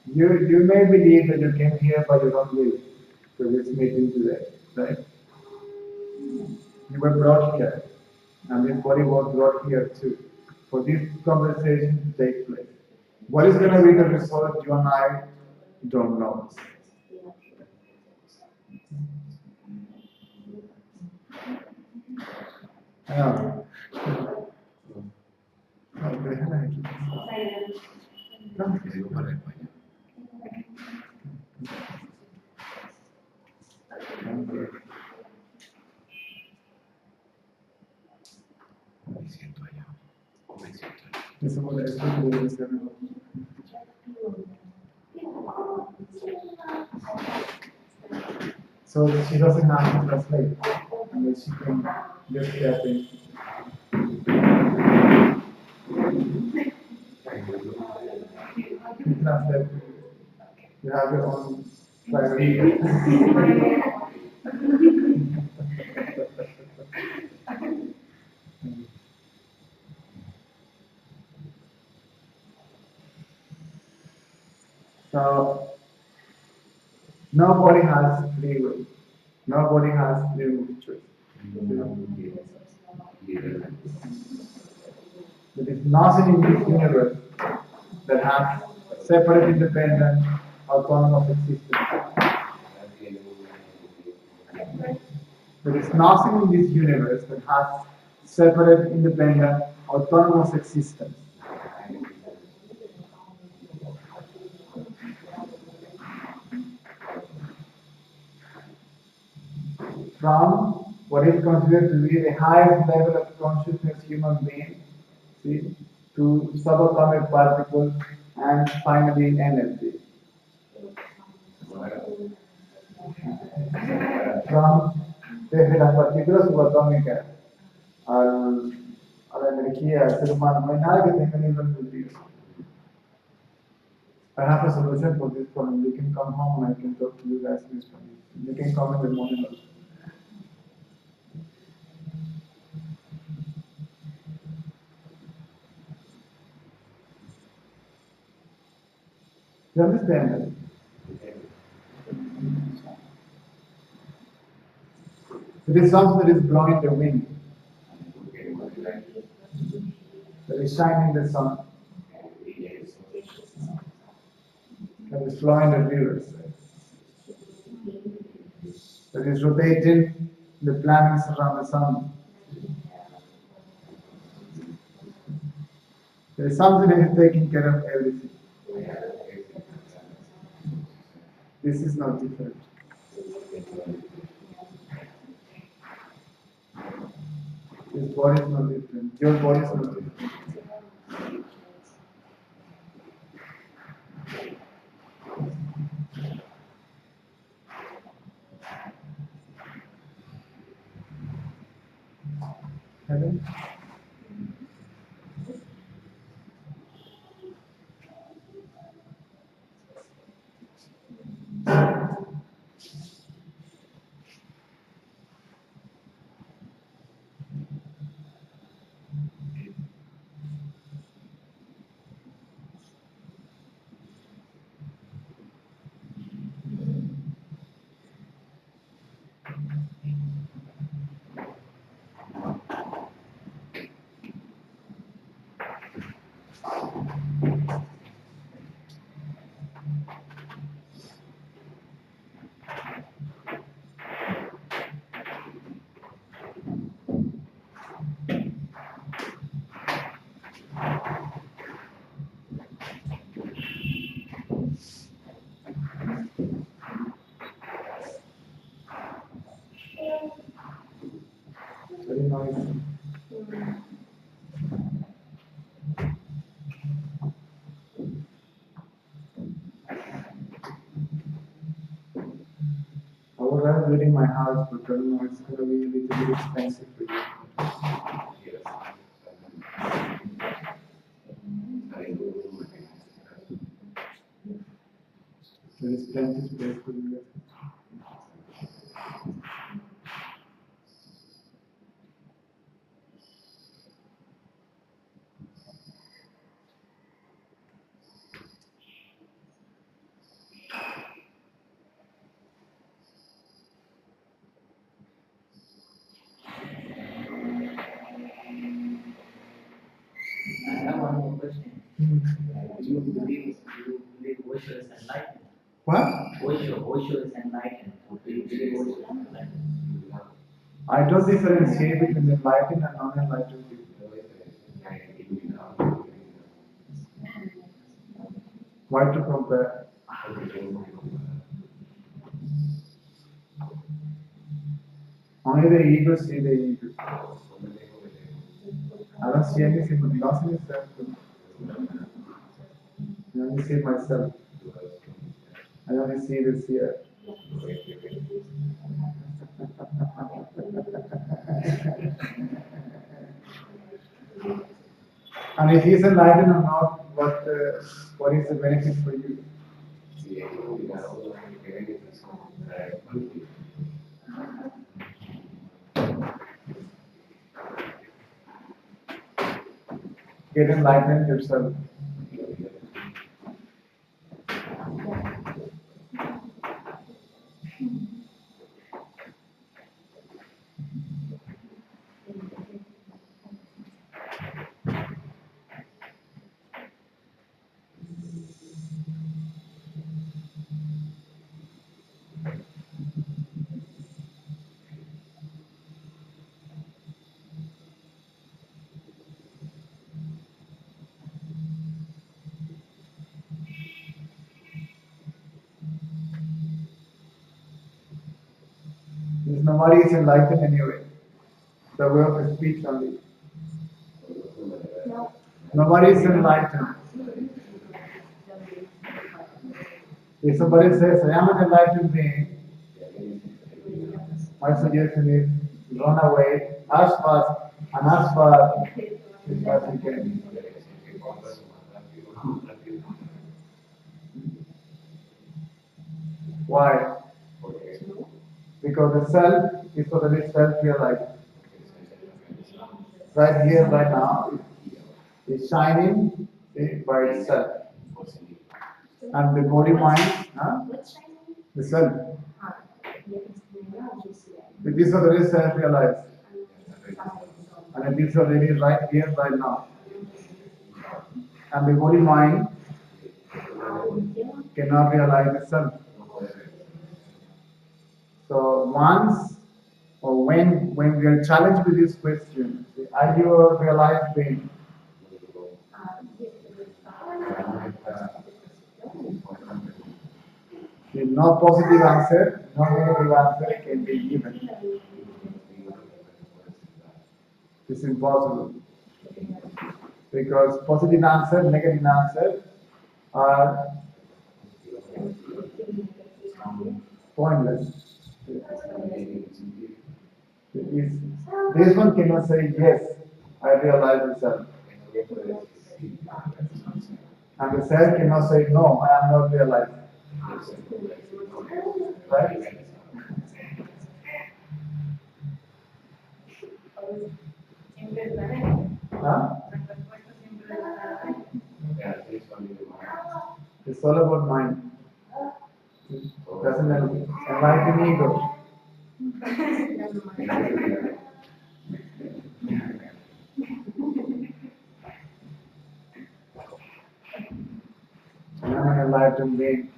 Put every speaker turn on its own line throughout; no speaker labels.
You may believe that you came here, but you don't live to this meeting today, right? You were brought here, and this body was brought here too, for this conversation to take place. What is going to be the result, you and I don't know. I know. So she doesn't have to translate, and she can just get it. Translate. You have your own private. So nobody has free will. Nobody has free choice. There is nothing in this universe that has separate, independent, autonomous existence. There is nothing in this universe that has separate, independent, autonomous existence. From what is considered to be the highest level of consciousness human being, see, to subatomic particles and finally energy. From desde las partículas subatómicas a la energía, al ser humano, no hay nada que tenga nivel multiverso. I have a solution for this problem. You can come home and I can talk to you guys this problem. You can come in the morning also. You understand that? It is something that is blowing the wind, that is shining the sun, that is flowing the rivers, that is rotating the planets around the sun. There is something that is taking care of everything. This is not different. This body is not different. Your body is not different. Heaven? Very noisy. I would rather do it in my house, but I don't know, it's going to be a little bit expensive for you. There is plenty of space for you.
believe Osho is enlightened?
What?
Osho is enlightened. Do you believe Osho is enlightened?
I don't differentiate between enlightened and non-enlightened people. Why to compare? Only the ego see the ego. I don't see anything but loss in itself. I only see myself. I only see this here. And if he's enlightened or not, what is the benefit for you? Get enlightened yourself. Because nobody is enlightened anyway. The way of speech only. Nobody is enlightened. If somebody says, I am an enlightened being, my suggestion is run away as fast and as far as you can. Why? Because the self is already self-realized. Right here, right now, is shining by itself. And the body mind, the self. It is already self-realized. And it is already right here, right now. And the body mind cannot realize itself. So once or when we are challenged with this question, are you a realized being? If no positive answer, no negative answer can be given. It's impossible. Because positive answer, negative answer are pointless. This one cannot say, yes, I realize the self. And the self cannot say, no, I am not realized. Right? Huh? It's all about mind. Doesn't enlighten ego. I am an enlightened being.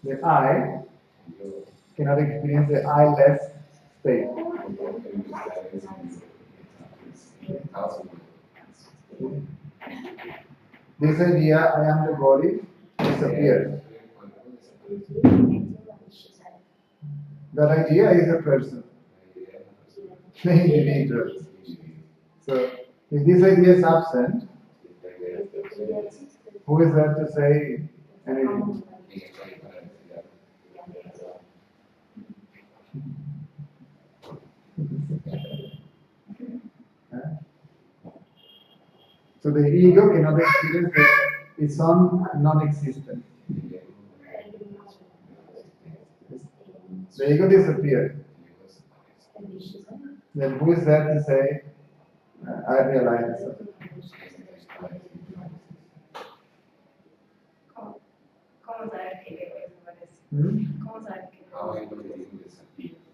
The I cannot experience the I-less state. This idea, I am the body, disappears. That idea is a person, the individual. So, if this idea is absent, who is there to say anything? So the ego cannot experience its own non-existence. The ego disappears. Then who is there to say, I realize something?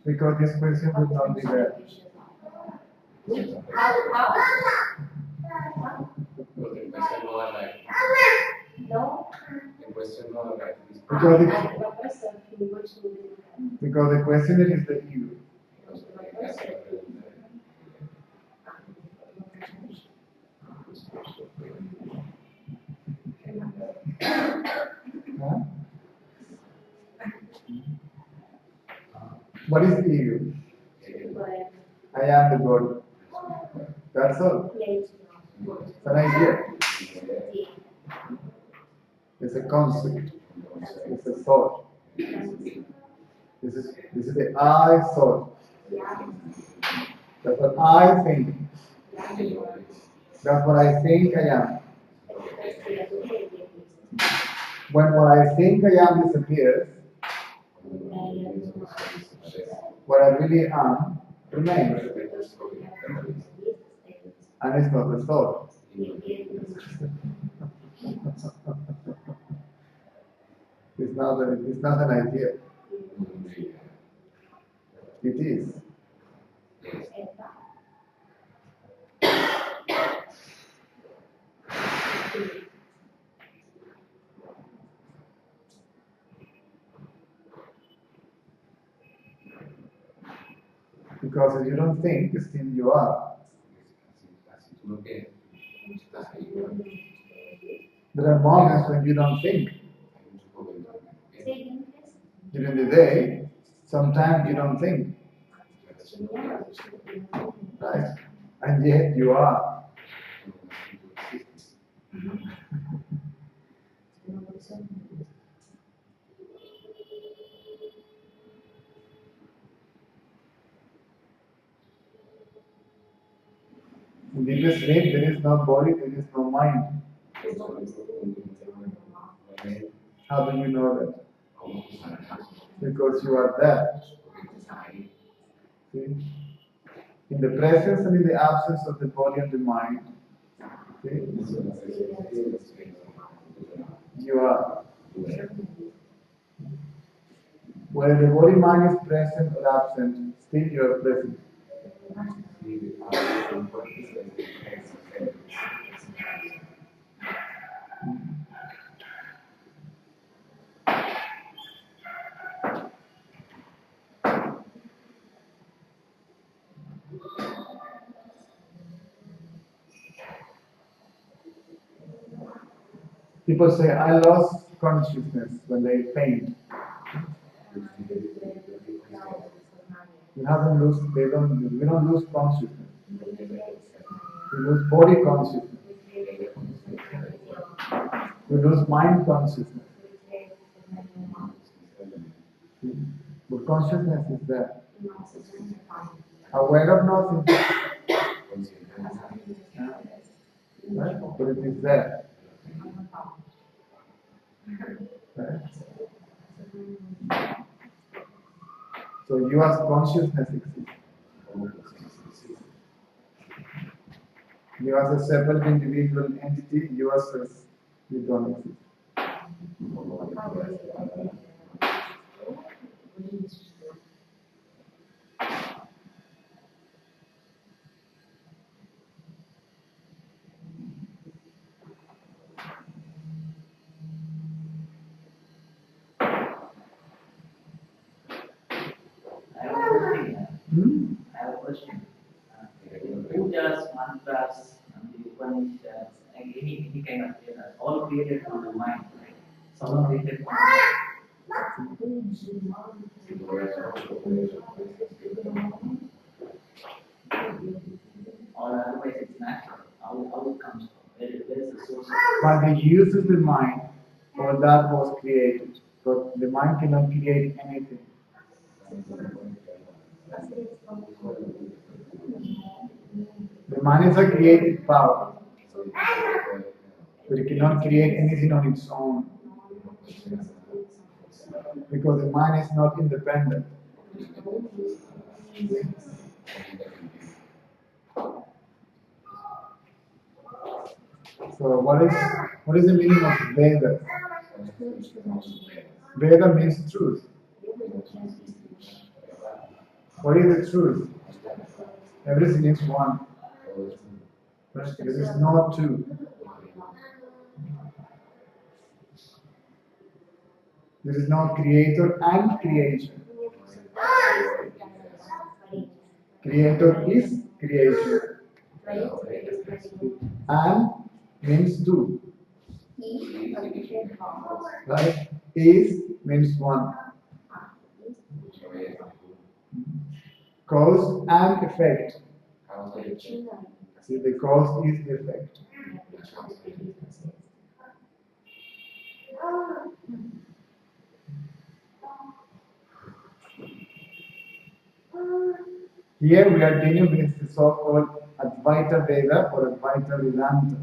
Because this question would not be there. Because the questioner is the ego. Huh? What is the ego? I am the body. That's all. It's an idea. It's a concept. It's a thought. This is the I thought. That's what I think. That's what I think I am. When what I think I am disappears, what I really am remains. And it's not a thought. It's not an idea. It is. Because if you don't think, still you are. There are moments when you don't think. During the day, sometimes you don't think. Right? And yet you are. In deep sleep, there is no body, there is no mind. How do you know that? Because you are there. See? In the presence and in the absence of the body and the mind, see? You are. Whether the body mind is present or absent, still you are present. People say, I lost consciousness when they faint. We haven't lose, we don't lose consciousness. We lose body consciousness. We lose mind consciousness. But consciousness is there. Aware of nothing. Right? But it is there. Right? So you as consciousness exist. You as a separate individual entity, you don't exist.
I have a question. Who does one mantras and the Upanishads and any kind of Vedas, all created from the mind, right? Some created from or otherwise it's natural. How it comes from? Where is the source of it?
But the use of the mind for that was created. But the mind cannot create anything. The mind is a creative power, but it cannot create anything on its own because the mind is not independent. So what is the meaning of Veda? Veda means truth. What is the truth? Everything is one. There is no two. There is no creator and creation. Creator is creation. And means two. Right? Is means one. Cause and effect. See, the cause is the effect. Here we are dealing with the so-called Advaita Veda or Advaita Vedanta.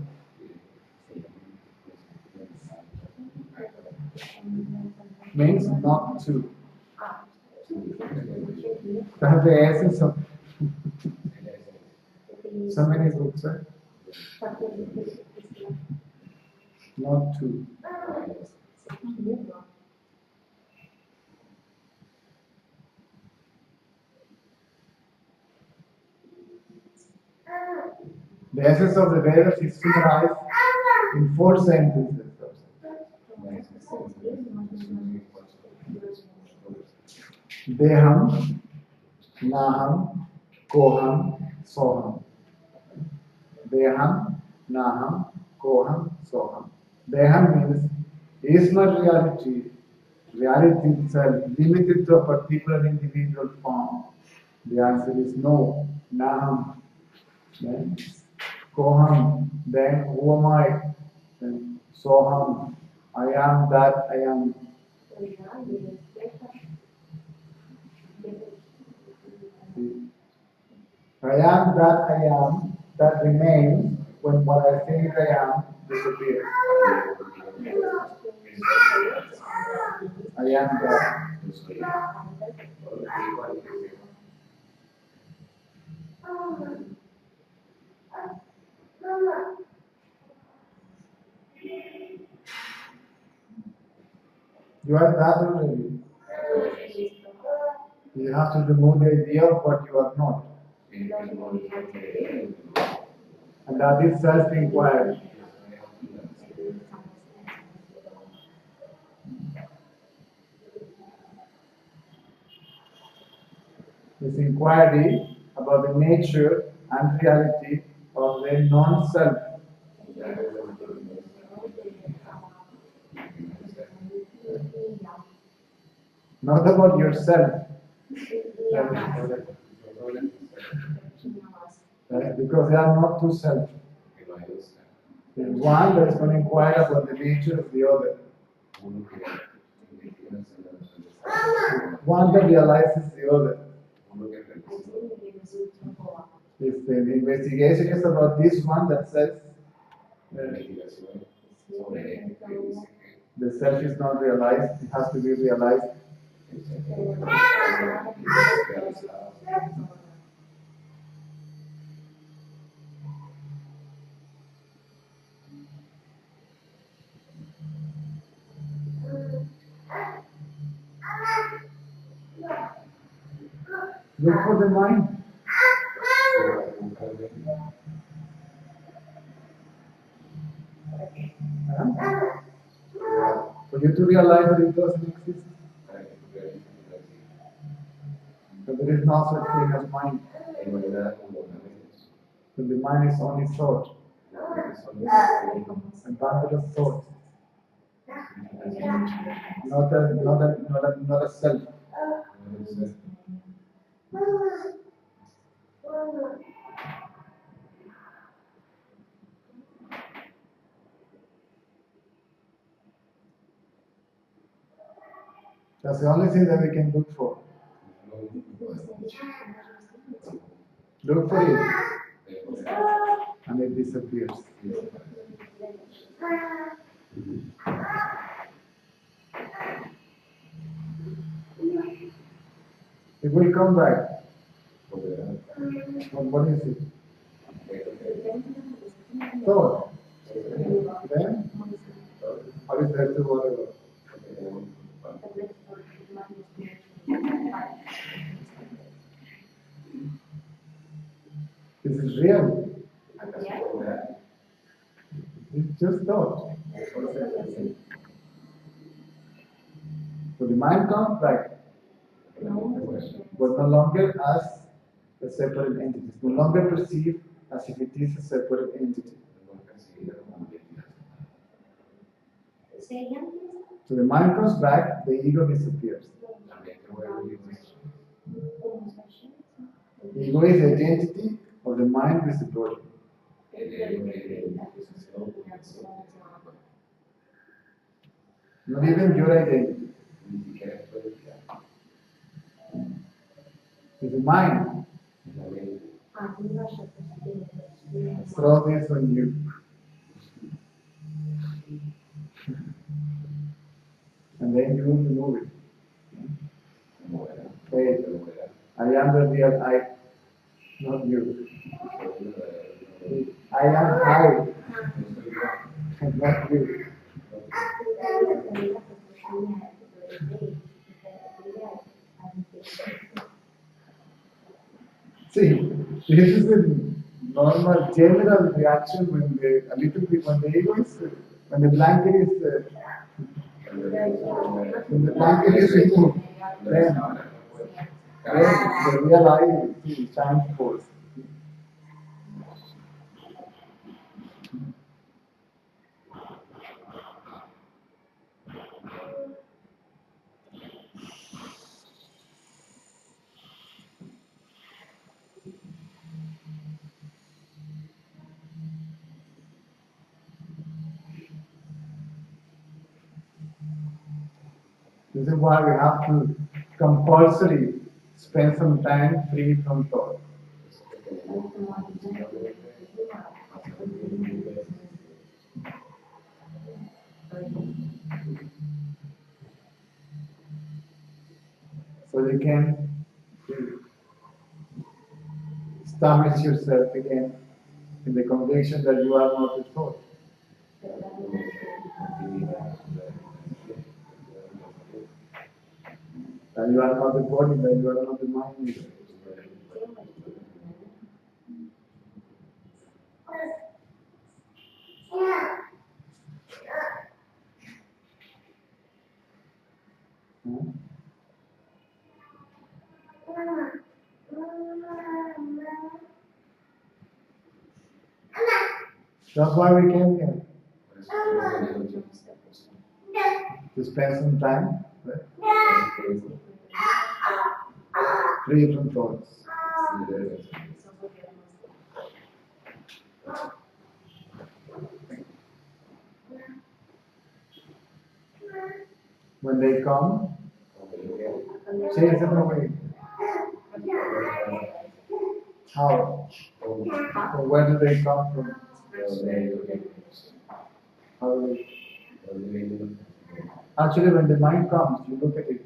Means not two. That's the essence of so many books, right? Not two. The essence of the Vedas is summarized in 4 sentences. Deham, Naham, Koham, Soham. Deham, Naham, Koham, Soham. Deham means is not reality. Reality itself limited to a particular individual form. The answer is no. Naham. Then Koham. Then who am I? Then Soham. I am that I am. I am that I am, that remains when what I think I am disappears. I am that. You are that already. You have to remove the idea of what you are not. And that is self-inquiry. This inquiry about the nature and reality of the non-self. Not about yourself. Right? Because they are not two self. There's one that is going to inquire about the nature of the other. One that realizes the other. If the investigation is about this one that says the self is not realized, it has to be realized. Look for the mind. For you to realize that it doesn't exist. That there is no such thing as mind. So the mind is only thought, and Bhagavad is thought, not a self. That's the only thing that we can look for. Look for it, and it disappears. It will come back. But what is it? Thought. Then, or is there to whatever? This is real. It's just thought. So the mind comes back, but no longer as a separate entity. It's no longer perceived as if it is a separate entity. So the mind comes back, the ego disappears. Ego is the identity of the mind with the body. Not even your identity. It's the mind. Throw this on you. And then you remove it. Hey, I am the real I, not you. I am I, not you. See, this is the normal general reaction when the a little bit when the ego is when the blanket is removed, then the real I shines forth. This is why we have to compulsory spend some time free from thought. So you can establish yourself again in the conviction that you are not the thought. That you are not the body, that you are not the mind either. That's why we came here. To spend some time, right? Free from thoughts. When they come, chase them away. How? Or where do they come from? How do they? Actually, when the mind comes, you look at it,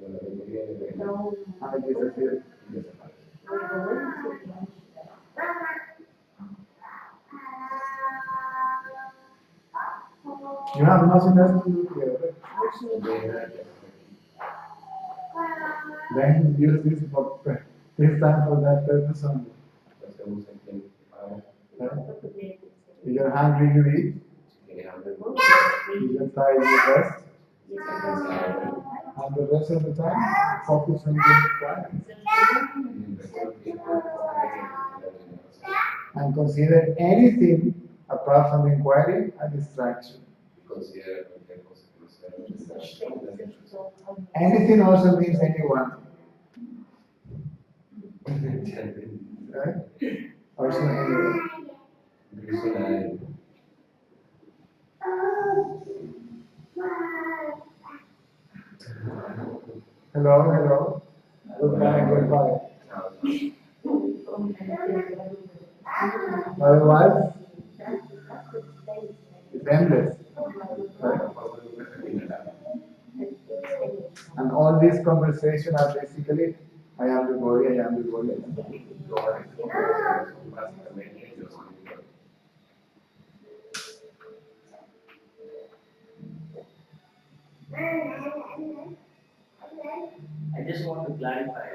and it disappears. You have nothing else to do here. Then use this time for that purpose only. Right? If you're hungry, you eat. If you're tired, you rest. And the rest of the time, focus on being quiet. and consider anything apart from the inquiry a distraction. Anything also means anyone. Right? Also anyone. Hello, hello. Goodbye, goodbye. Otherwise, it's endless. Right? And all these conversations are basically, I am the body, I am the body.
I just want to clarify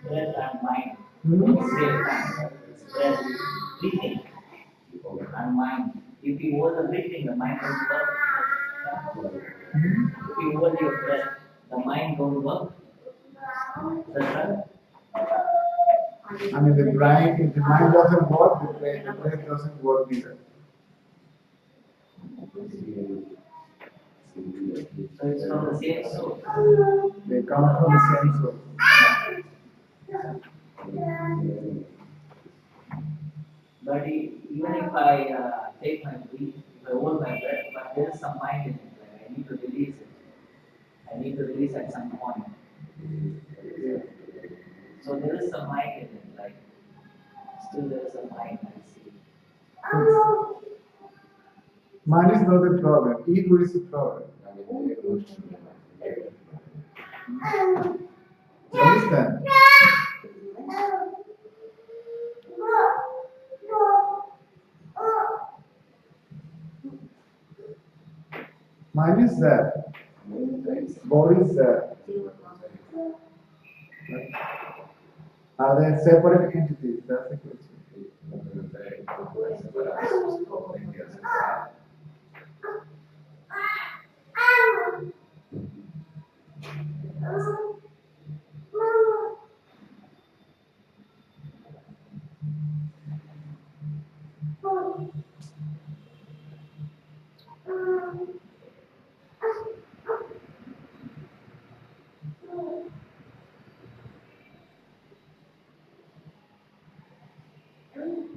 breath and mind.
Hmm?
Breath, breathing and mind. If you hold the breathing, the mind won't work. If you hold your breath, the mind won't work. Is that right?
I mean, the brain, if the mind doesn't work, the brain doesn't work either.
So it's from the same source.
They come from the same source.
But even if I take my breath, if I hold my breath, but there is some mind in it, like I need to release it. I need to release at some point. So there is some mind in it, like still there is a mind, I see.
Mind is not the problem, ego is the problem. Understand? Mind is there, body is there. Are they separate entities? That's the question.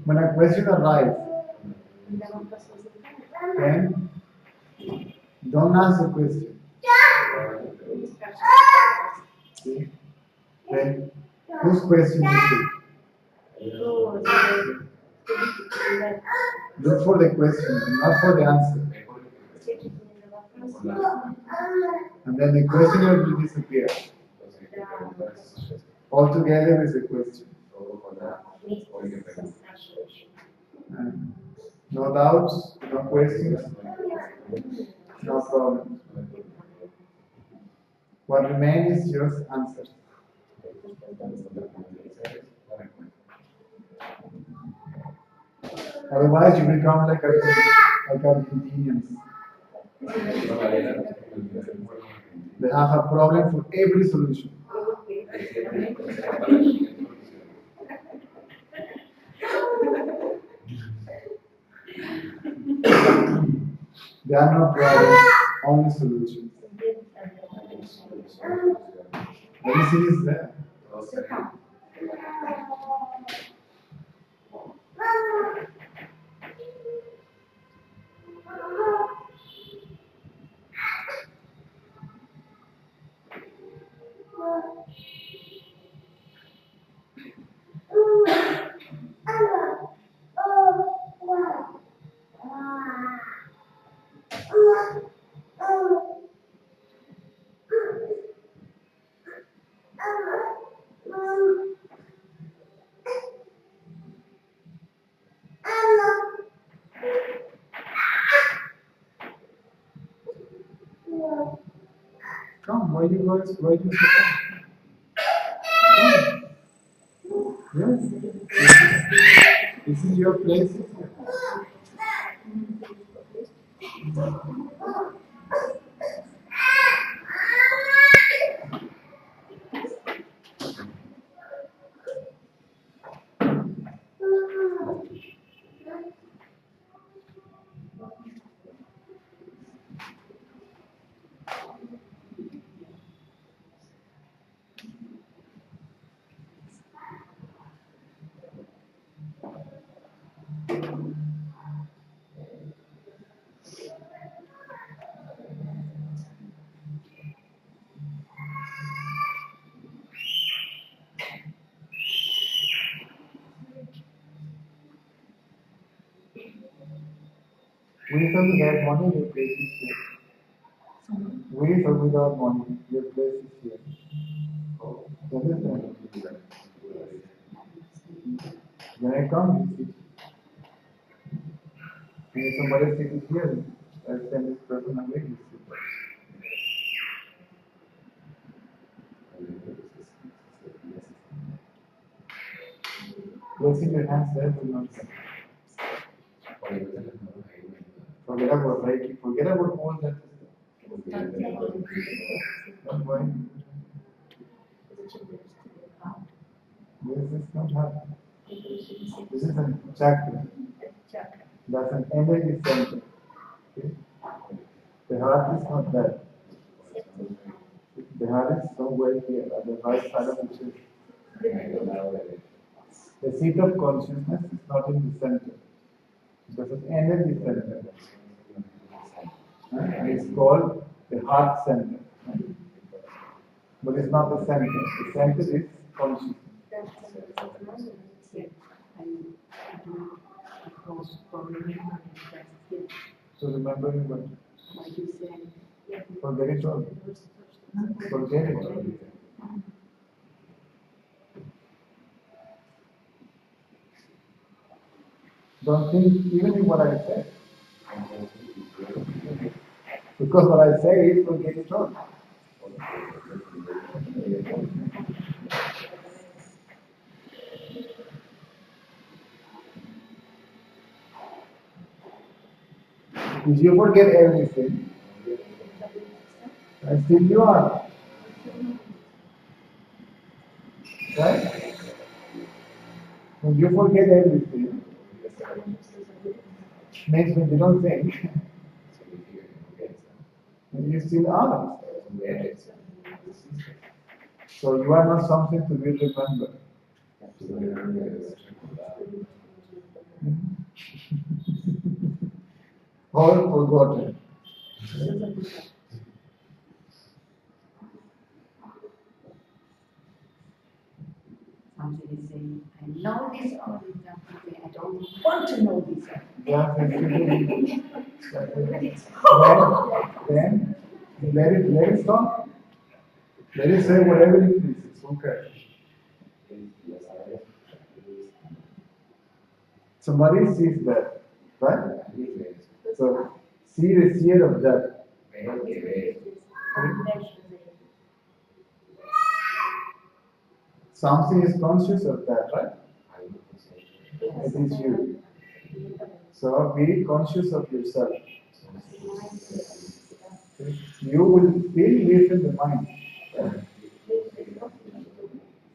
When a question arises, then don't ask the question. See? Then whose question is it? Look for the question, not for the answer. And then the questioner will disappear. Altogether is a question. And no doubts, no questions, no problems. What remains is just answers. Otherwise, you become like Argentinians. They have a problem for every solution. There are no problems, only solutions. Everything is there. Come, why you guys, why you sit down? Come. Yes. This is your place. With or without money, your place is here. With or without money, your place is here. You understand? When I come, you see. If somebody sitting here, I send this person away, you see. Closing your hands there will not forget about Reiki, forget about all that. Don't worry. This is not happening. This is a chakra. That's an energy center. Okay? The heart is not there. The heart is somewhere here at the right side of the chest. The seat of consciousness is not in the center. It's an energy center. And it's called the heart center. But it's not the center. The center is consciousness. So remembering what? Forget it all. Forget it all. Don't think even in what I said. Because what I say is forget it all. If you forget everything, and still you are. Right? When you forget everything, means when you don't think, you still are. So you are not something to be remembered. All forgotten.
Something is saying, I know this all the time, I don't want to know this.
Yeah, then let it stop. Let it say whatever it is. It's okay. Somebody sees that, right? So see the seed of that. Something is conscious of that, right? It is you. So be conscious of yourself. You will still live in the mind.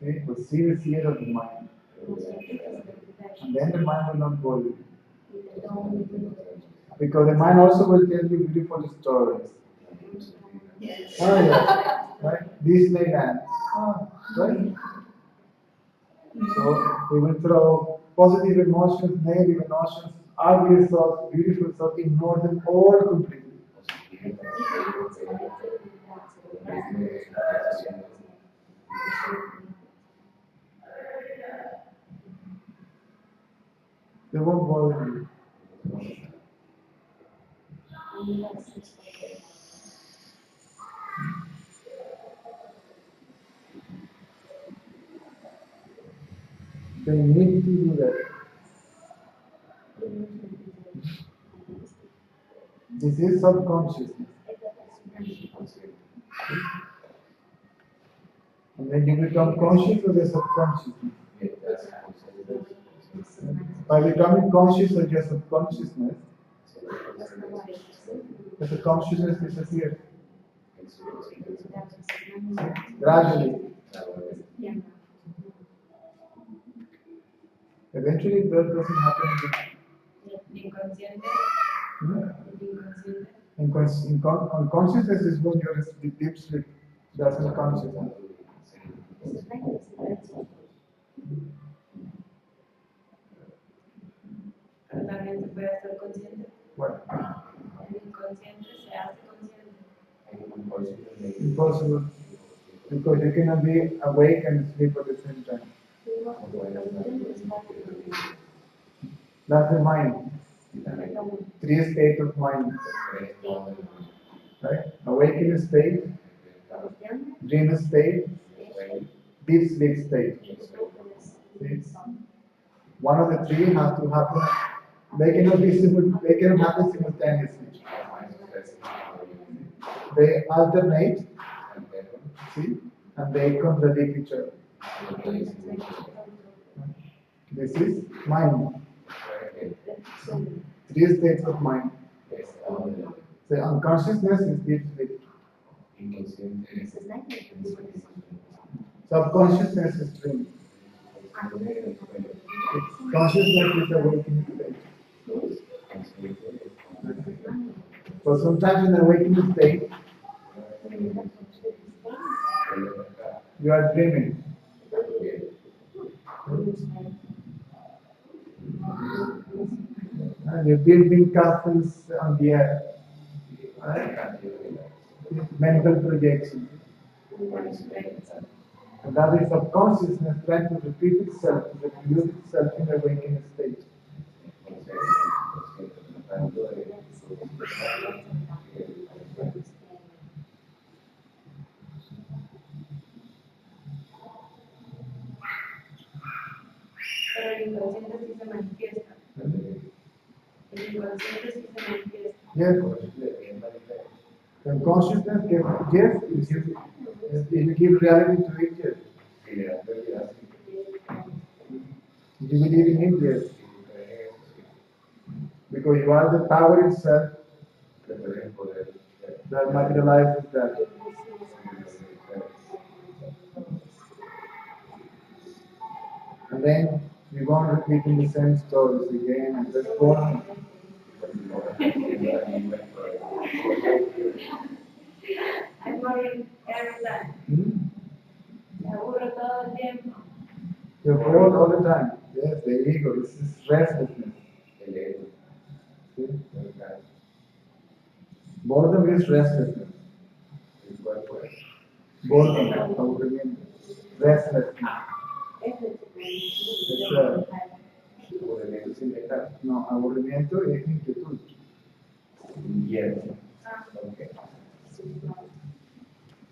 Okay? But see the seed of the mind. And then the mind will not bother you. Because the mind also will tell you beautiful stories. Oh yeah, right? Disneyland. Oh, right? So we will throw positive emotions, negative emotions, ugly thoughts, beautiful thoughts, ignore them all completely. They won't bother you. They need to do that. This is subconsciousness. And then you become conscious of the subconsciousness. By becoming conscious of your subconsciousness, the subconsciousness disappears. Gradually. Eventually, that doesn't happen. Unconsciousness is when you're in deep sleep. That's unconsciousness.
Pero también se puede hacer consciente.
What?
El inconsciente se hace consciente.
Impossible. Because you cannot be awake and sleep at the same time. That's the mind. Three states of mind. Right? Awakened state, dream state, deep sleep state. See? One of the three has to happen. They cannot be they cannot happen simultaneously. They alternate, see, and they contradict each other. This is mind. Three states of mind. The unconsciousness is deep sleep. Subconsciousness is dream. Consciousness is awakening state. So sometimes in the awakening state, you are dreaming. And you're building castles on the air. Right? Mental projection. And that is subconsciousness trying to repeat itself, to reproduce itself in the awakening state.
Pero el inconsciente sí se manifiesta. El inconsciente sí se manifiesta.
Yes. The consciousness gets, yes, if you give reality to it, yes. You believe in it, yes. Because you are the power itself that materializes that. And then you go on repeating the same stories again and just go on.
I'm worried every time. Me aburro todo el tiempo.
You're bored all the time. Yes, the ego. This is restlessness. See? Boredom is restlessness. Boredom, aburrimiento. Restlessness. No, aburrimiento es inquietud. Yes. Okay.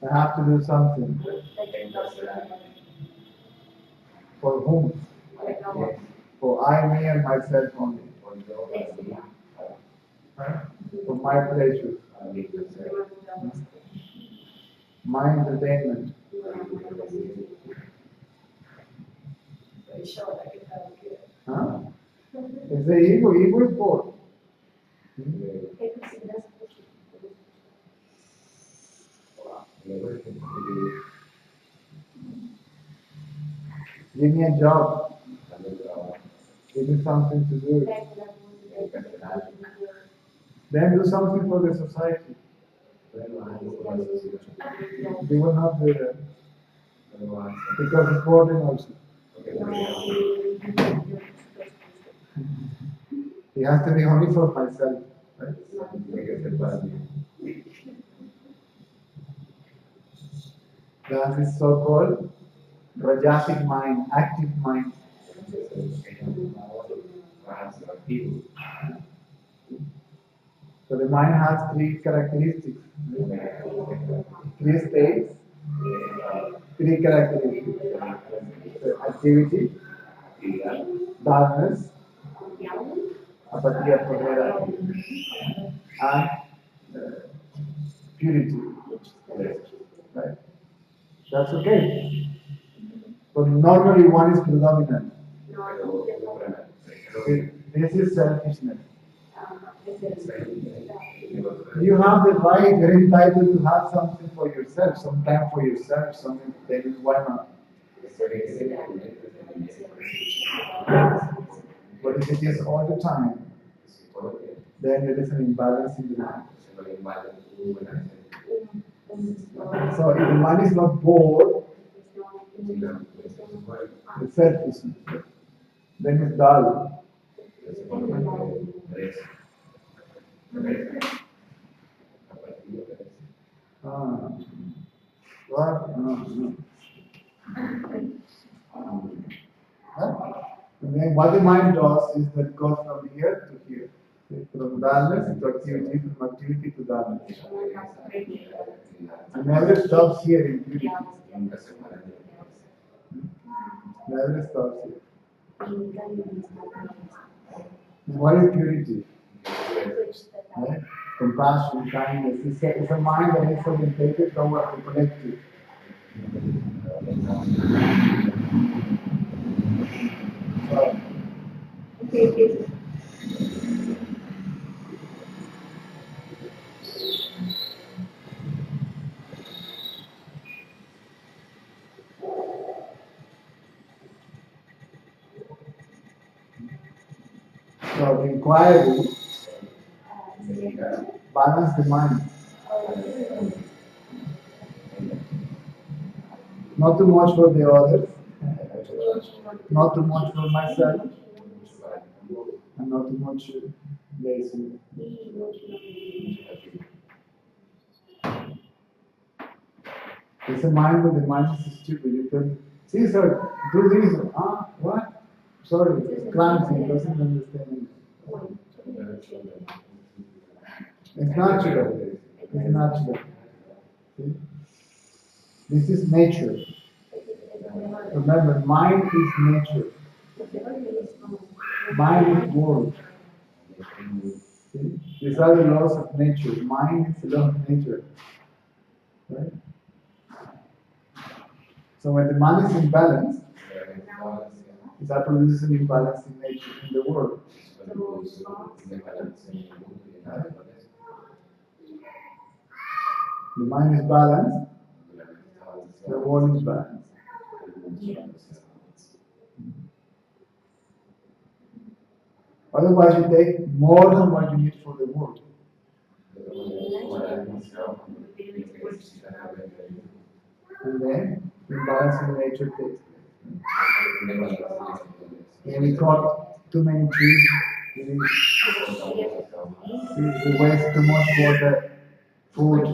I have to do something. For whom? For I, me, and myself only. Right? For my pleasure. My entertainment. Huh? It's the ego. Ego is bored. Give me a job. Give me something to do. Then do something for the society. They will not do that. Because it's boring also. It has to be only for myself. Right? That is so-called Rajasic mind, active mind. So the mind has three characteristics, three states, three characteristics. So activity, darkness, apatía, and purity. Right? That's okay. But normally one is predominant. This is selfishness. You have the right, you're entitled to have something for yourself, some time for yourself, some entertainment, why not? But if it is all the time, then there is an imbalance in the mind. So if the mind is not bored, it's selfishness. Then it's dull. What? No. Huh? And then what the mind does is that it goes from here to here. From dullness to activity, from activity to dullness. And never stops here in purity. Never stops here. What is purity? Right? Compassion, kindness. It's a mind that is orientated towards the collective. So the inquiry balance the mind. Not too much for the others, not too much for myself, and not too much lazy. It's a mind, but the mind is stupid. You can see, sir, do this. Ah, what? Sorry, it's clumsy. It doesn't understand. It's natural. It's natural. See? This is nature. Remember, mind is nature. Mind is world. See? These are the laws of nature. Mind is the law of nature. Right? So when the mind is in balance, that produces an imbalance in nature, in the world. The mind is balanced, the world is balanced. Otherwise, you take more than what you need for the world. And then, imbalance in nature takes place. When we cut too many trees, we waste too much water, food.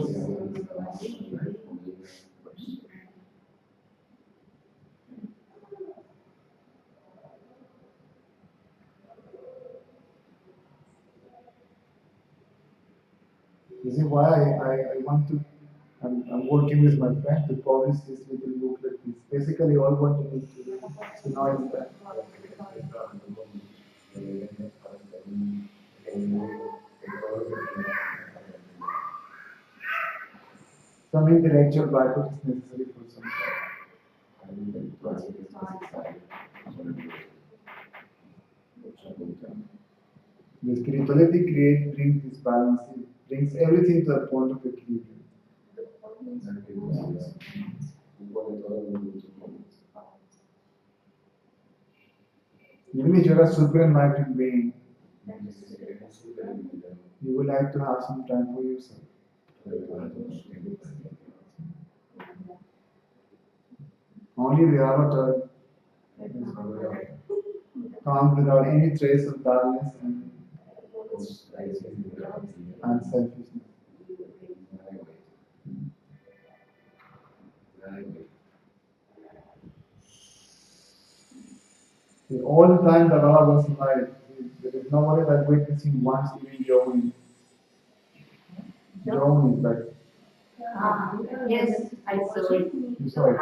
This is why I want to, I'm working with my friend to publish this little booklet. It's basically all what you need to know is that. Some intellectual background is necessary for some The spirituality brings this balance, it brings everything to a point of equilibrium. Even if you're a super enlightened being, you would like to have some time for yourself. Only the avatar comes without any trace of darkness and selfishness. All the time that Baba was alive, there is nobody that witnessing once even joining. Joining, like.
Yes, I saw it.
You saw it?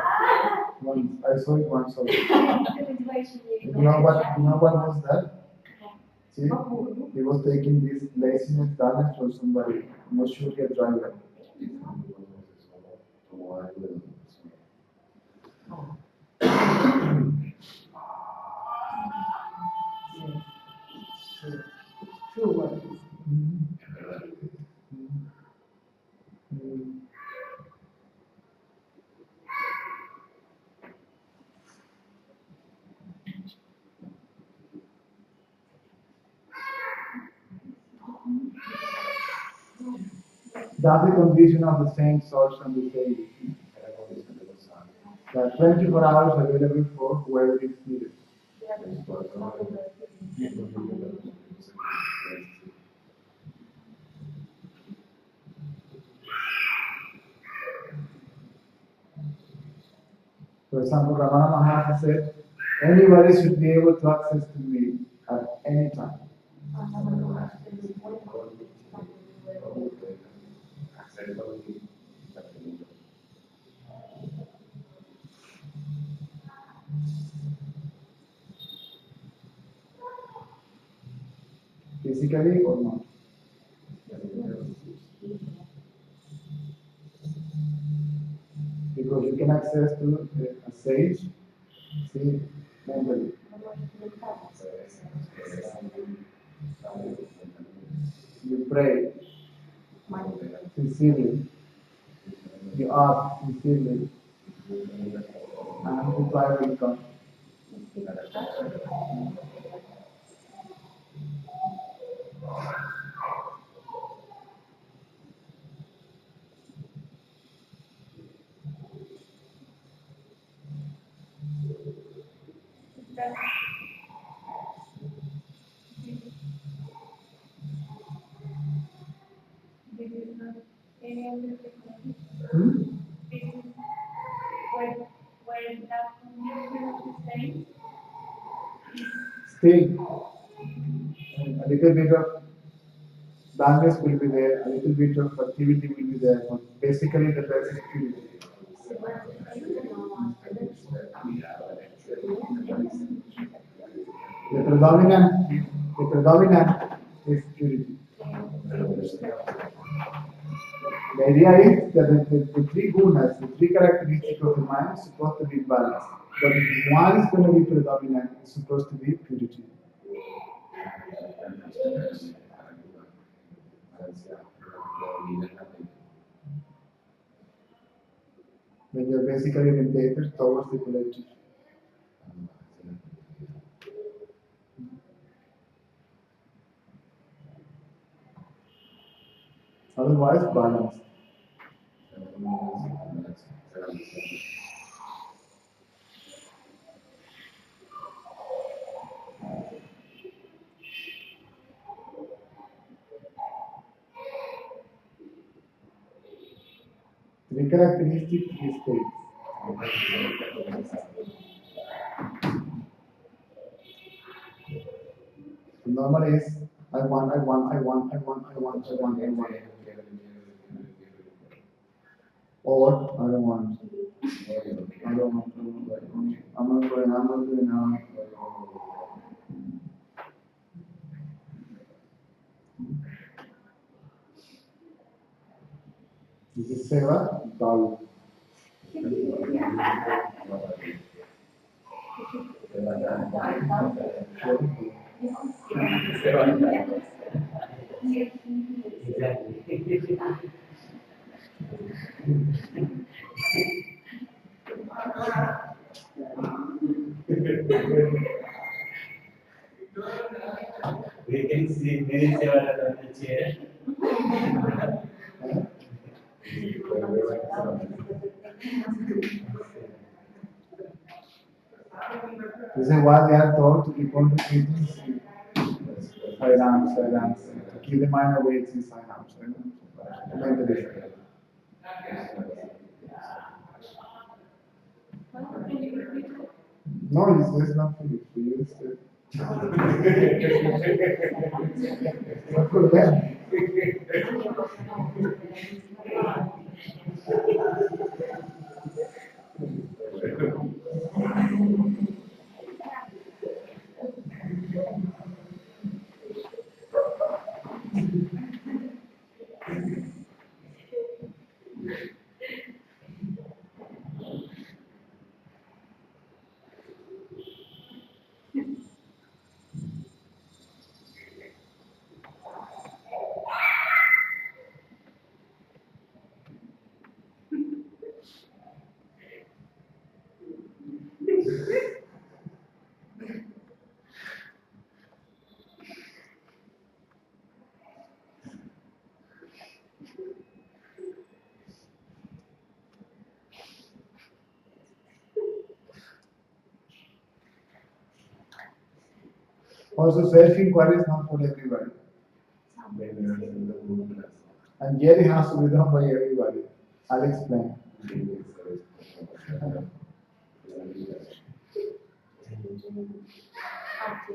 Once. I saw it once also. You know what was that? See? He was taking this laziness damage from somebody. I'm not sure he had driver.
True word.
That's the condition of the same source and the same. There are 24 hours available for whoever is needed. For example, Ramana Maharshi said, anybody should be able to access to me at any time. Physically or not? Because you can access to a sage, see, mentally. You pray sincerely. You ask sincerely. And reply will come.
This is not any of the technique.
Hmm?
This is where that condition of the state
Still, a little bit of darkness will be there, a little bit of activity will be there, but basically the best is purity. The predominant is purity. The idea is that the three gunas, the three characteristics of the mind is supposed to be balanced. But if one is going to be predominant, it's supposed to be purity. When you're basically orientated towards the collective. Otherwise, balanced. Three characteristics, three states. The normal is I want. Or I don't want. I'm not doing now. This is Seva, Dal.
We can see many Sevadas on the chair.
This is why they are told to keep on repeating silence, to keep the mind awake in silence. No, it's not for you. For you, it's not for them. Also, self-inquiry is not for everybody. And yet it has to be done by everybody. I'll explain.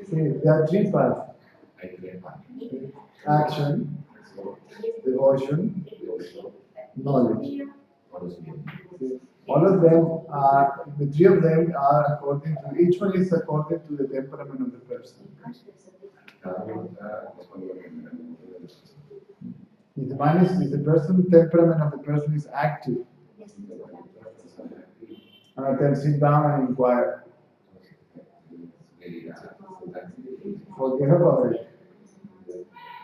See, there are three paths. Action, devotion, knowledge. See, all of them are, the three of them are according to, each one is according to the temperament of the person. If the mind is, if the person, temperament of the person is active, then sit down and inquire. Forget about it.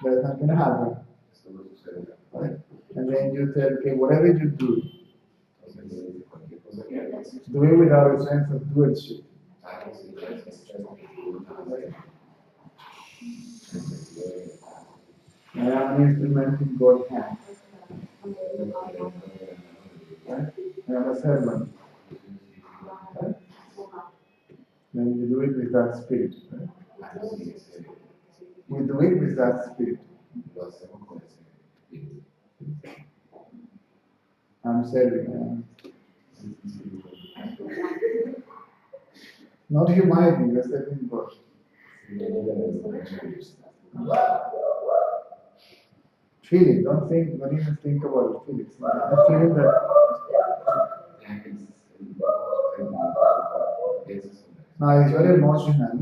That's not going to happen. Right? And then you tell, okay, whatever you do it without a sense of doership. Right? I am an instrument in God's hand. Right? I am a servant. Right? Then you do it with that spirit. Right? We do it with that spirit. I'm serving. Not humanity, we are serving God. Feel it, don't even think about it, feel it. The feeling that now it's very emotional,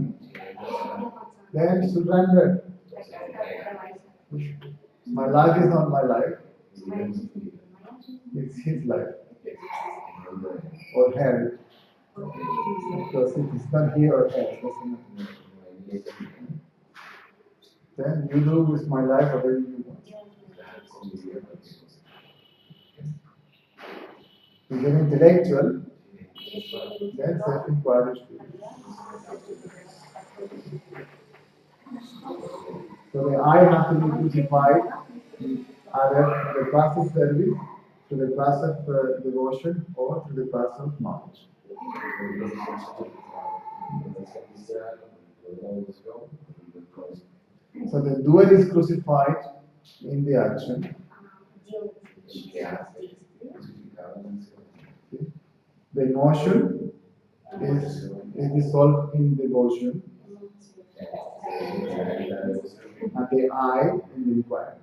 then surrender. My life is not my life, it's his life. Or her. Because if it's not he or her, then you do with my life whatever you want. If you're intellectual, then self-inquiry. So the I have to be crucified either to the class of service, to the class of devotion, or to the class of knowledge. So the doer is crucified in the action. The emotion is dissolved in devotion. And the I in the inquiry.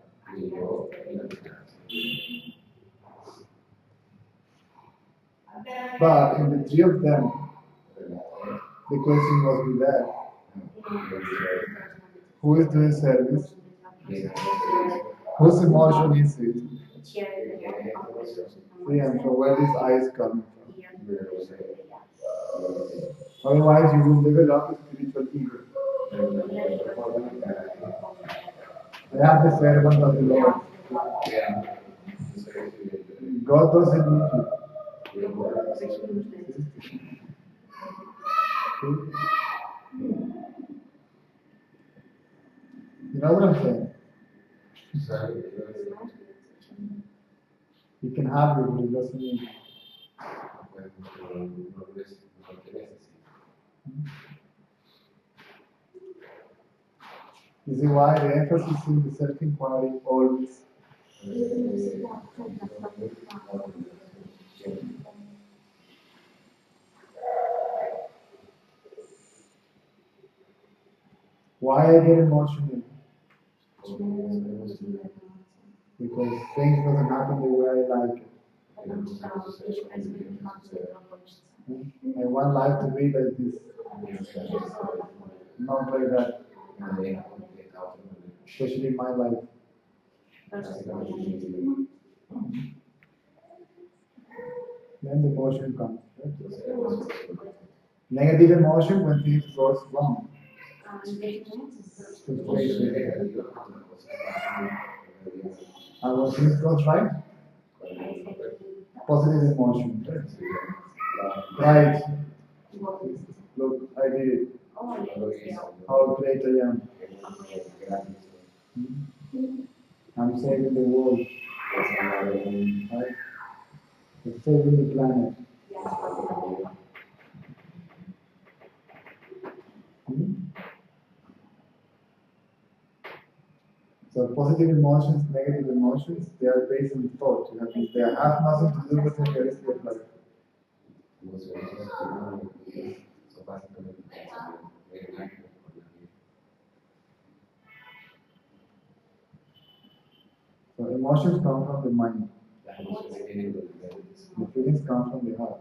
But in the three of them, the question was with that. Who is doing service? Whose emotion is it? See, and from where this I is coming from. Otherwise, you will develop a spiritual ego. I am the servant of the Lord. God doesn't need you. You know what I'm saying? He can have you, but he doesn't need you. You see why the emphasis in the self-inquiry always. Why I get emotional? Because things doesn't happen the way I like it. I want life to be like this, not like that. Especially in my life. Then the emotion comes. Right? Negative emotion when things goes wrong. And when things goes right, positive emotion. Right. Look, I did it. How great I am. I'm saving the world. Right? I'm saving the planet. So positive emotions, negative emotions, they are based on thought. They have nothing to do with the reality of life. So emotions come from the mind. The feelings come from the heart.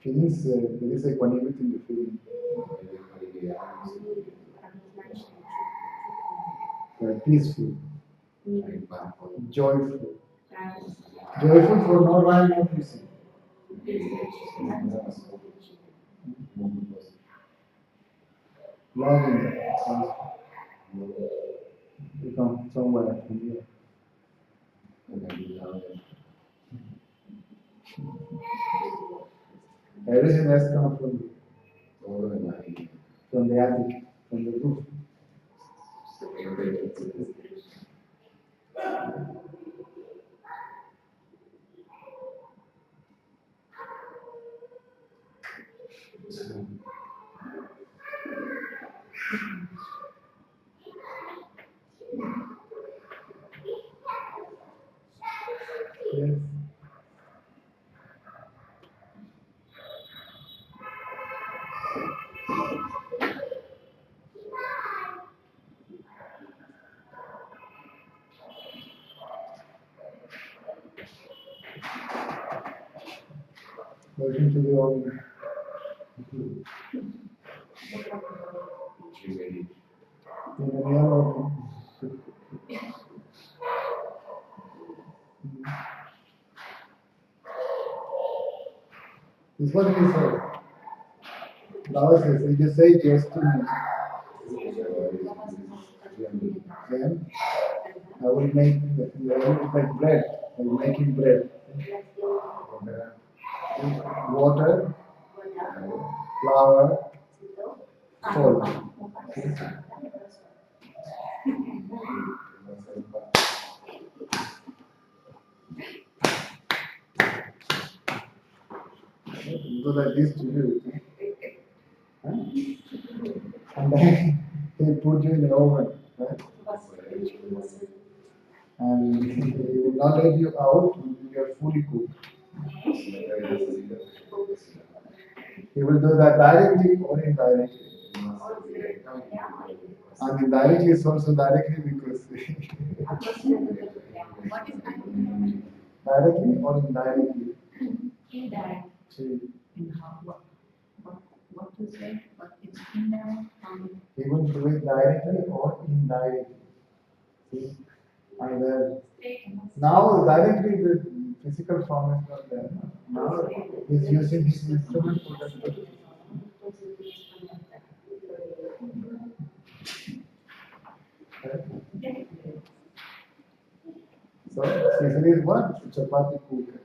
Feelings, there is equanimity in the feeling. They're peaceful, joyful. Joyful for no rhyme or reason. Loving. You come somewhere from here. Everything else comes from the attic, from the roof. Yes. Looking to the audience. In the real audience. This is what he said. Baba says, if you say yes to me, then I will make bread. I will make him bread. Water, flour, salt. Do like this to you. Huh? And then they put you in the oven. Right? And he will not let you out until you are fully cooked. He will do that directly or indirectly. And indirectly is also directly because directly or indirectly.
Indirect.
See,
In how, what to say? What is indirect?
he will do it directly or indirectly. See? And now directly the physical form is not there. Now he's using his instrument for that purpose. So Sicily is what? Chapati cooker.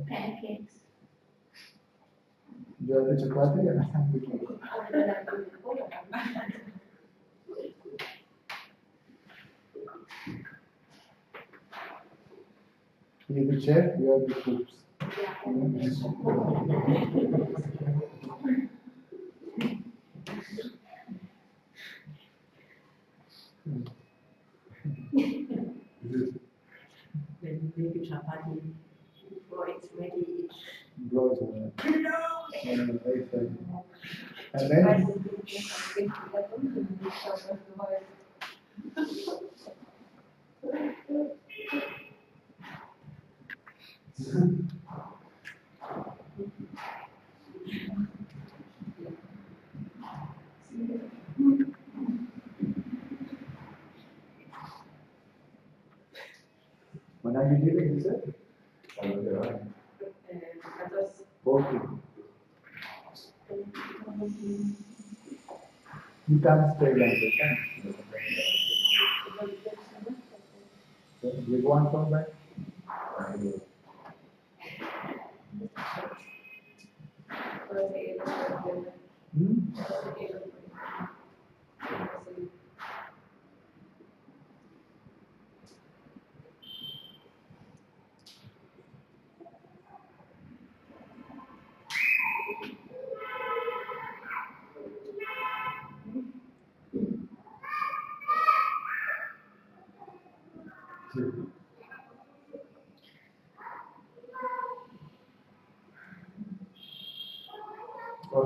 Pancakes.
You have the chapati and I have the cooker. He is the chef, you are the cooks.
When you make a chapati, before it's ready,
Blows on it. And then when are you leaving, you said? 14. You can't stay like this, can you? You go and come back? Hmm?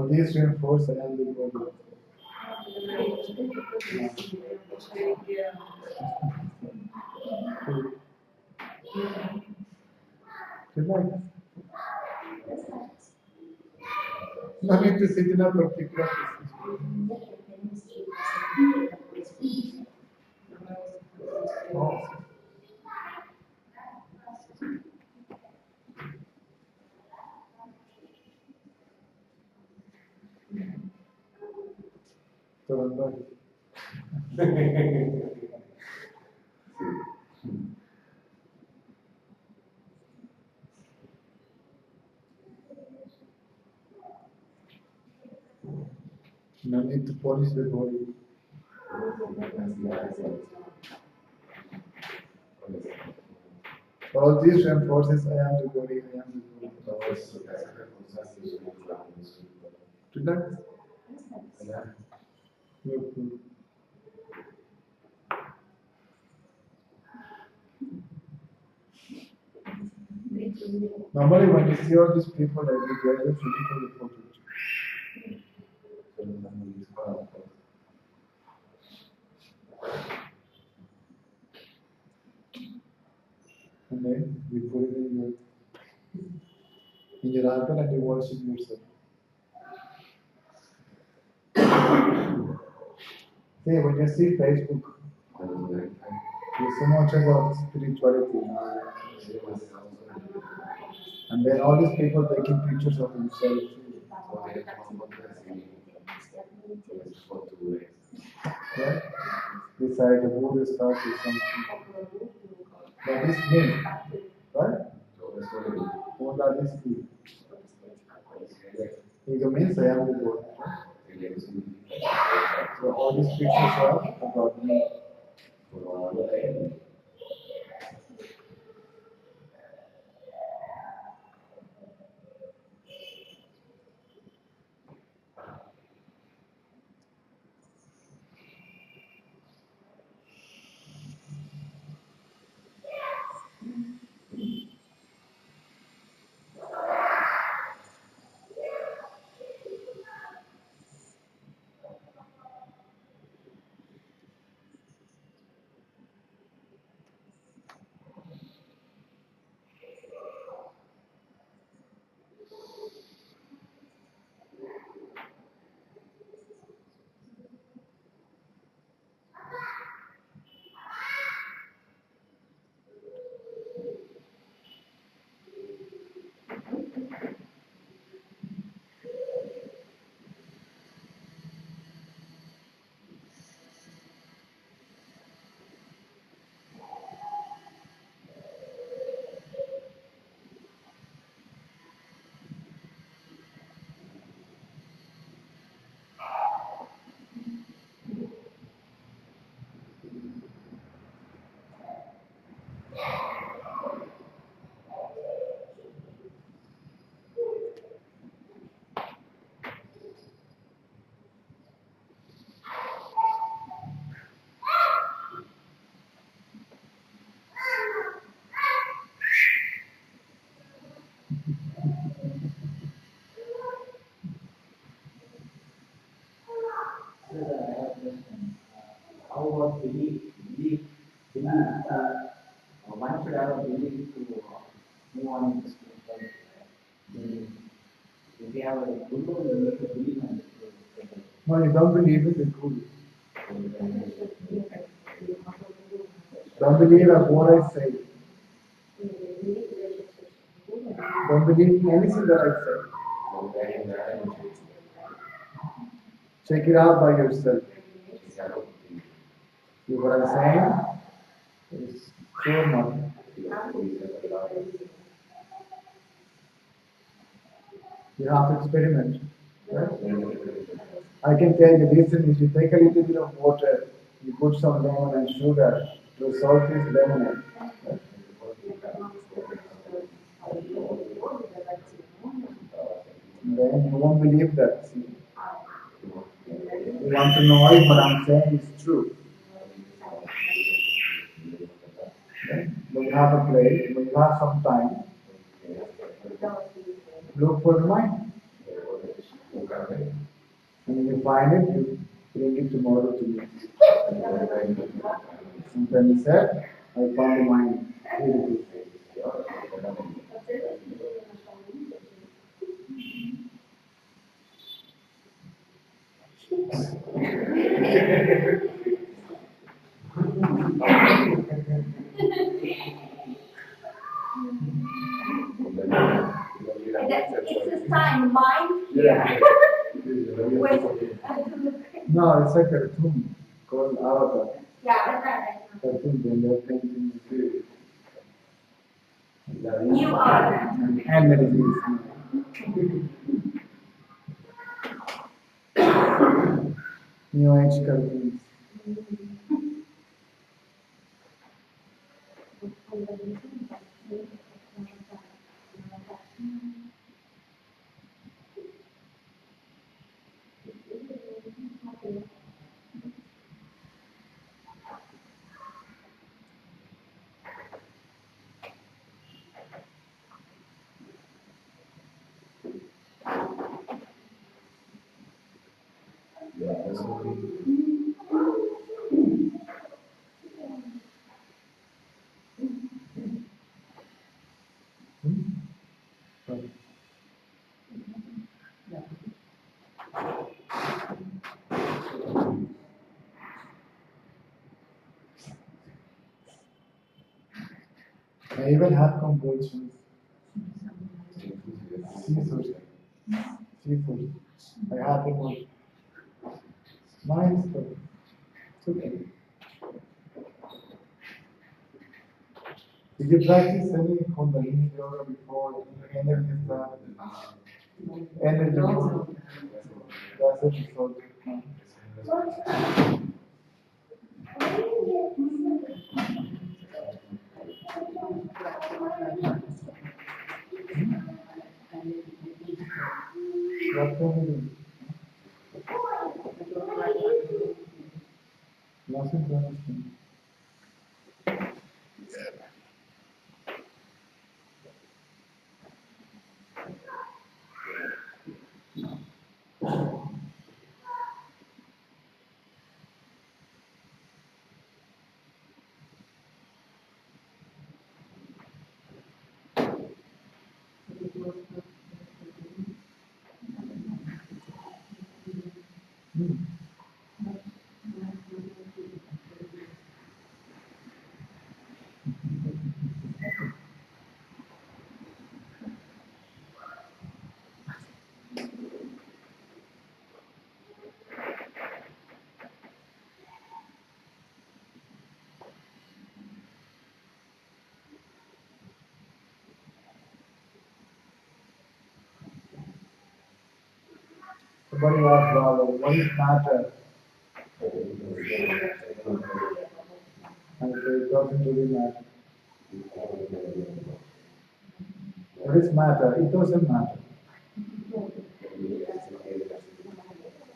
All these reinforce I am the body. Relax. No need to sit in a particular position. Oh. So, no need to polish the body. All these reinforces I am the body, I am the body. Relax. Good. Normally when you see all these people that you get ready for the photo. And then you put it in your altar and you worship yourself. See, when you see Facebook, there's so much about spirituality. And then all these people taking pictures of themselves. Right? Beside the Buddha statue, something. That is me. Right? What that is me. Ego means I am the Buddha. So all these pictures are about me.
How about belief? One should have a belief to move on in this life. If you have a guru, you need to believe in it.
No, you don't believe it, it's good. Don't believe what I say. Don't believe anything that I say. Check it out by yourself. See what I'm saying? It's true or not. You have to experiment. Right? I can tell you, listen, if you take a little bit of water, you put some lemon and sugar, the result is lemonade. Right? Then you won't believe that. See? You want to know if what I'm saying is true. Okay? When you have a plate, when you have some time, look for the mind. And when you find it, you bring it tomorrow to me. And then he said, I found the mind. Here it
It's a sign, mind
is.
here. Wait.
No, it's a cartoon called Avatar.
Yeah, that's right.
Cartoon, when they're painting the series.
New art.
And there is New Age cartoons. I even had convulsions. Seafood. Seafood. I had them all. Nice, but it's okay. Did you practice any Kundalini yoga before? Energy stuff? Energy. That's it. What can we do? Nothing to understand. Somebody asked Baba, what is matter? And say, it doesn't really matter. What is matter? It doesn't matter.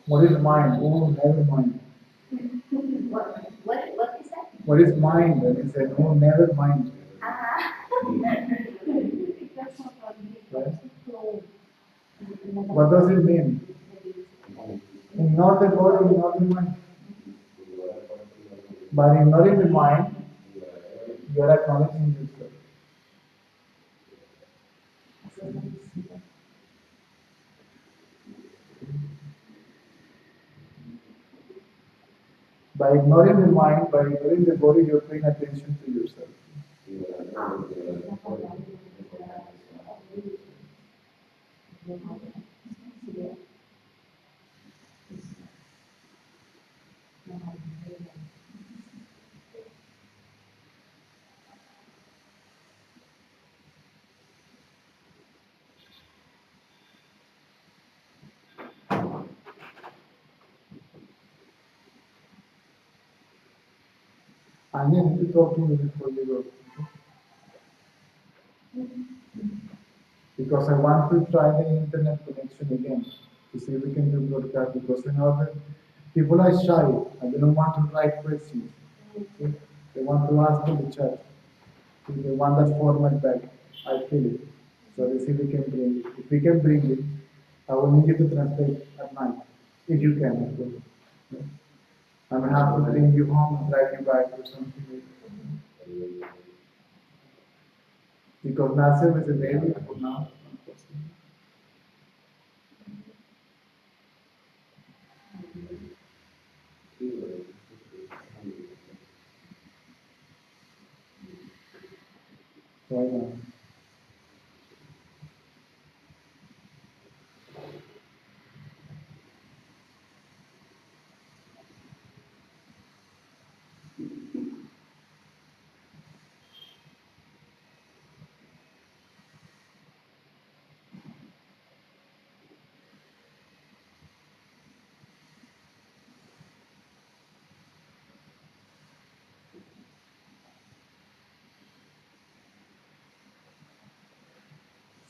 What is mind? Oh, never mind.
What is that?
What is mind? And he said, oh, never mind. Right? What does it mean? Ignore the body, ignore the mind. By ignoring the mind, you are acknowledging yourself. By ignoring the mind, by ignoring the body, you are paying attention to yourself. Anya, you need to talk to me before you go. Because I want to try the internet connection again to see if we can do broadcast. Because the people are shy and they don't want to write questions. They want to ask in the chat. They want that format back. I feel it. So let's see if we can bring it. If we can bring it, I will need you to translate at night, if you can. Of course. I will have to bring you home and drive you back or something. Because Nassim is a baby for now.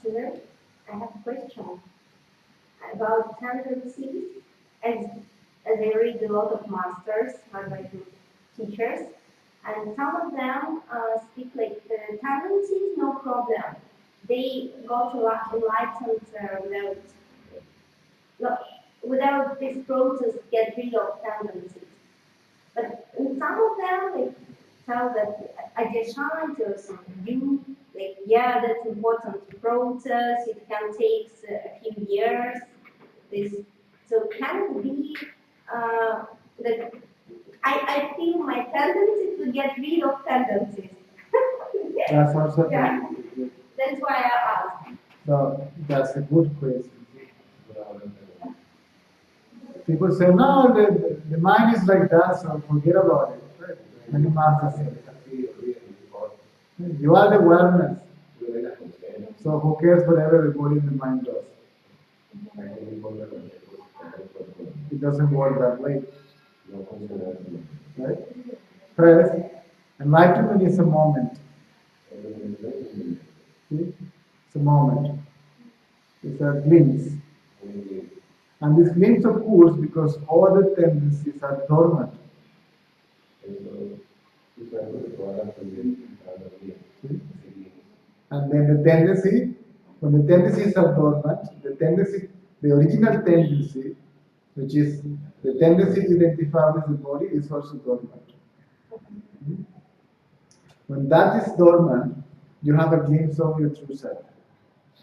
So,
Sir, I have a question about tendencies. As, as I read a lot of masters, not by teachers, and some of them speak like the tendencies, no problem. They got enlightened no, without this process, get rid of tendencies. But in some of them, like tell that adjacent or something new, like yeah, that's important process. It can take a few years. This so can it be that I feel my tendency to get rid of tendencies.
that's also
Yeah. That's why I asked.
so that's a good question. People say, no, the mind is like that, so forget about it. Right? Many masters say, you are the awareness. So who cares whatever the body and the mind does? It doesn't work that way. Right? First, enlightenment is a moment. See? It's a moment. It's a glimpse. And this glimpse occurs because all the tendencies are dormant. See? And then the tendency, when the tendencies are dormant, the original tendency, which is the tendency to identify with the body, is also dormant. When that is dormant, you have a glimpse of your true self.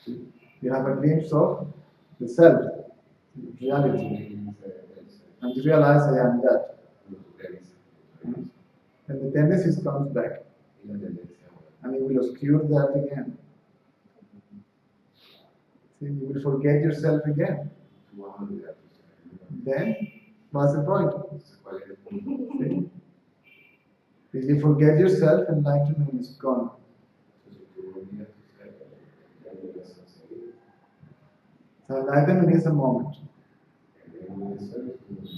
You have a glimpse of the self, reality. And you realize I am that. And the tendencies comes back. And you will obscure that again. See, you will forget yourself again. Then, what's the point? See? If you forget yourself, enlightenment is gone. So enlightenment is a moment.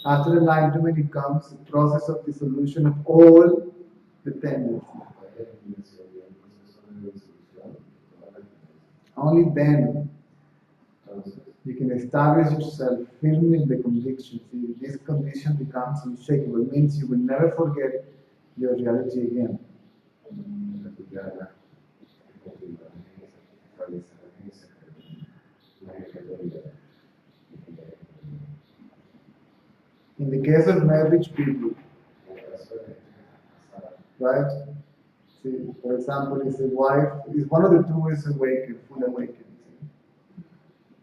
After enlightenment, it comes the process of dissolution of all the tendencies. Only then you can establish yourself firmly in the conviction. See, this condition becomes unshakable. It means you will never forget your reality again. In the case of marriage people, right? See, for example, if the wife is one of the two is awakened, full awakened.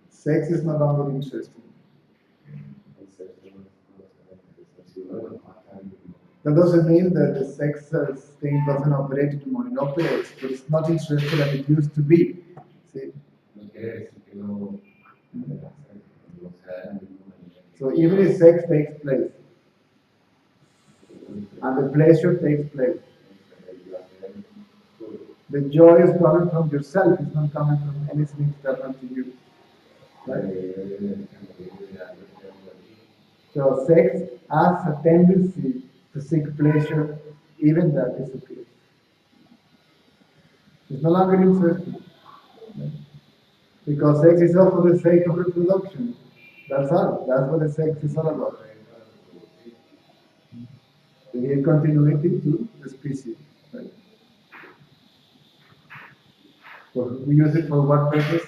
Sex is no longer interesting. That doesn't mean that the sex thing doesn't operate anymore. It operates, but it's not interesting as it used to be. See? So even if sex takes place, and the pleasure takes place, the joy is coming from yourself, it's not coming from anything external to you. Right? So sex has a tendency to seek pleasure, even that disappears. It's no longer interesting. Right? Because sex is all for the sake of reproduction. That's all. That's what the sex is all about. To give continuity to the species. Right? So we use it for what purpose?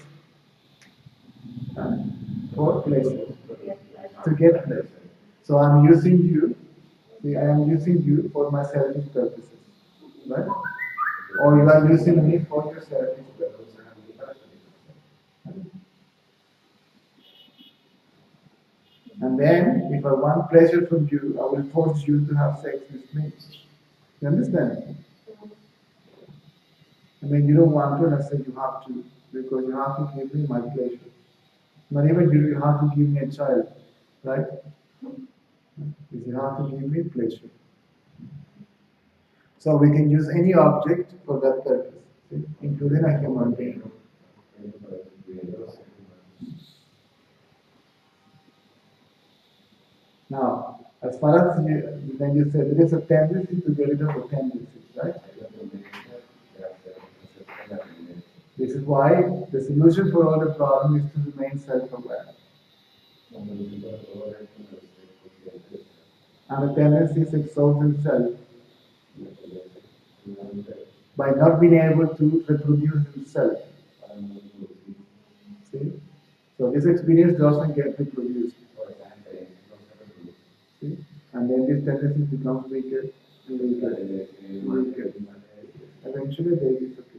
pleasure. To get pleasure. So I'm using you. See, I am using you for my selfish purposes, right? Or you are using me for your selfish purposes. And then, if I want pleasure from you, I will force you to have sex with me. You understand? I mean, you don't want to, and I say you have to, because you have to give me my pleasure. Not even you have to give me a child, right? Because you have to give me pleasure. So we can use any object for that purpose, see? Including a human being. Now, as far as then you said there is a tendency to get rid of the tendencies, right? This is why the solution for all the problems is to remain self-aware. And the tendency is exalt himself by not being able to reproduce himself. See? So this experience doesn't get reproduced. See? And then this tendency becomes weaker and weaker and weaker. Eventually they disappear.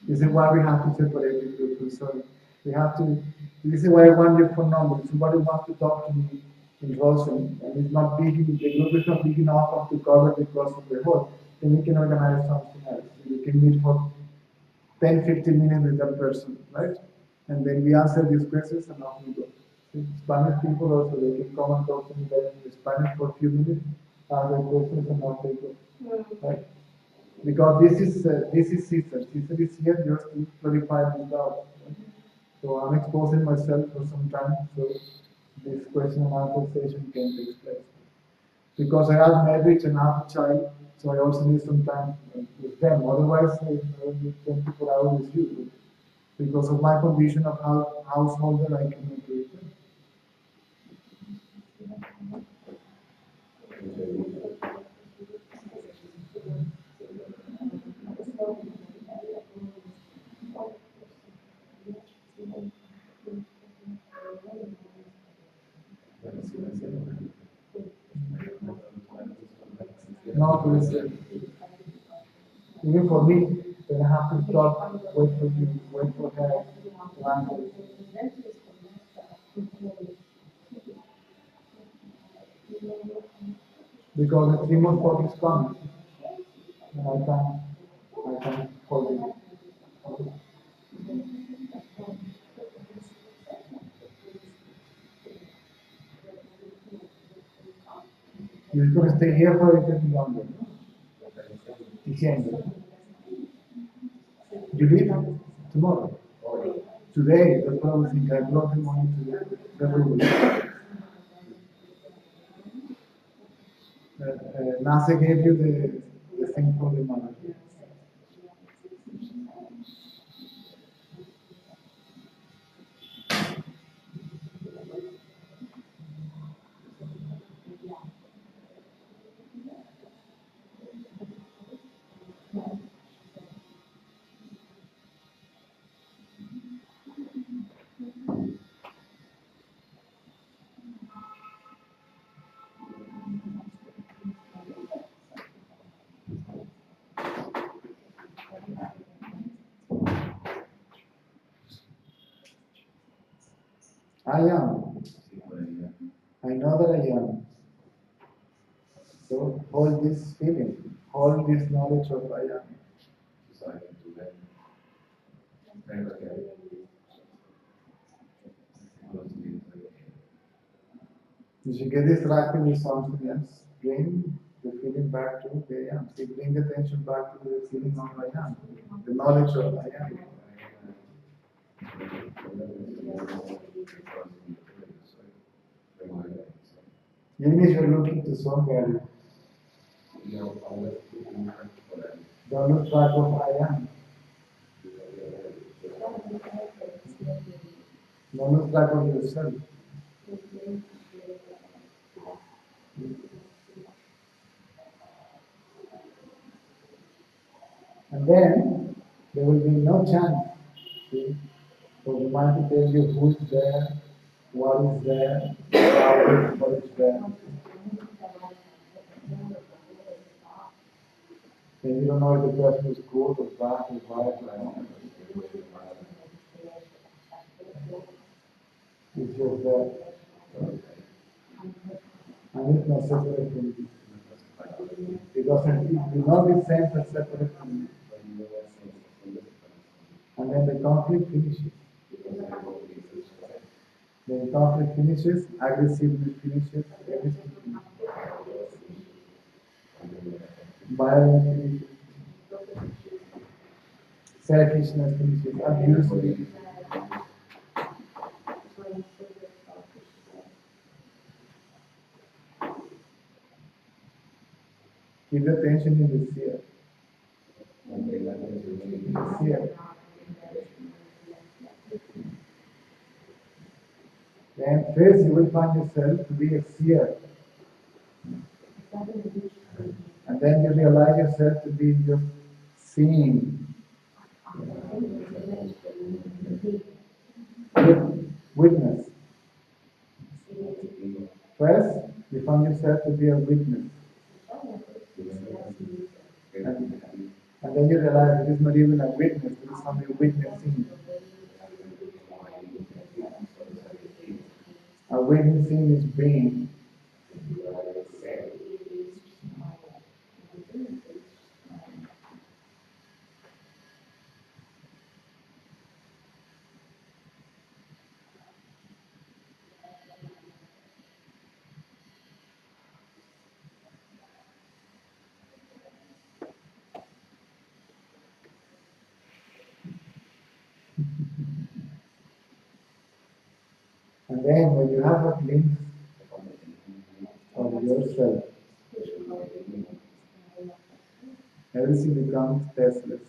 This is why we have to separate the two. So we have to. This is why I want your phone number. Somebody wants to talk to me in Russian, and it's not big. The group is not big enough to cover the cost of the whole. Then we can organize something else. We can meet for 10, 15 minutes with that person, right? And then we answer these questions and off we go. Spanish people also, they can come and talk to me in Spanish for a few minutes, answer questions and off they go, right? Because this is Caesar. Caesar is here just to clarify this doubt. Right? So I'm exposing myself for some time, so this question and answer session can take place. Because I have marriage and I have a child, so I also need some time with them. Otherwise, I need 24 hours with you. Because of my condition of householder, I cannot do it. Not listen. Even for me, when I have to stop, wait for you, wait for her to answer. Because the 3 month clock is coming, and I can't hold it. You're going to stay here for a little longer. Diciembre. You leave tomorrow. Today, that's what I was thinking. I brought the money to the room. Nasa gave you the thing for the money. I am. I know that I am. So hold this feeling, hold this knowledge of I am. You should get distracted with something else. Bring the feeling back to the I am. See, bring the attention back to the feeling of I am, the knowledge of I am. Even if you're looking to somewhere, don't lose track of I am. Don't lose track of yourself. And then there will be no chance, see, for the mind to tell you who's there, what is there, what is there. Then you don't know if the person is good or bad or right or wrong. It's just there. And it's not separate from you. It will not be sense as separate from you. And then the conflict finishes. When conflict finishes, aggressiveness finishes, everything finishes. Violence finishes. Selfishness finishes. Abuse finishes. Keep the attention in the sphere. Sphere. Then first you will find yourself to be a seer. And then you realize yourself to be just seeing. Witness. First, you find yourself to be a witness. And then you realize it is not even a witness, it is only witnessing. A witnessing is being. And then when you have a glimpse of yourself, everything becomes tasteless.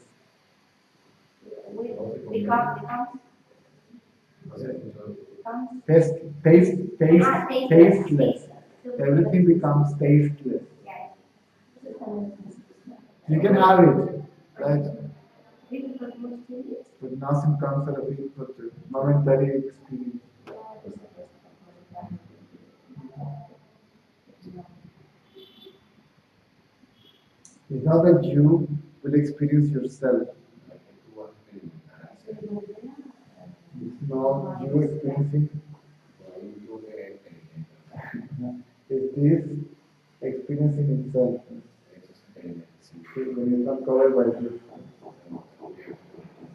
Tasteless. Everything becomes tasteless. You can have it, right? But nothing comes out of it but the momentary experience. It's not that you will experience yourself. It's not you experiencing. It's this experiencing itself. When it's not covered by this.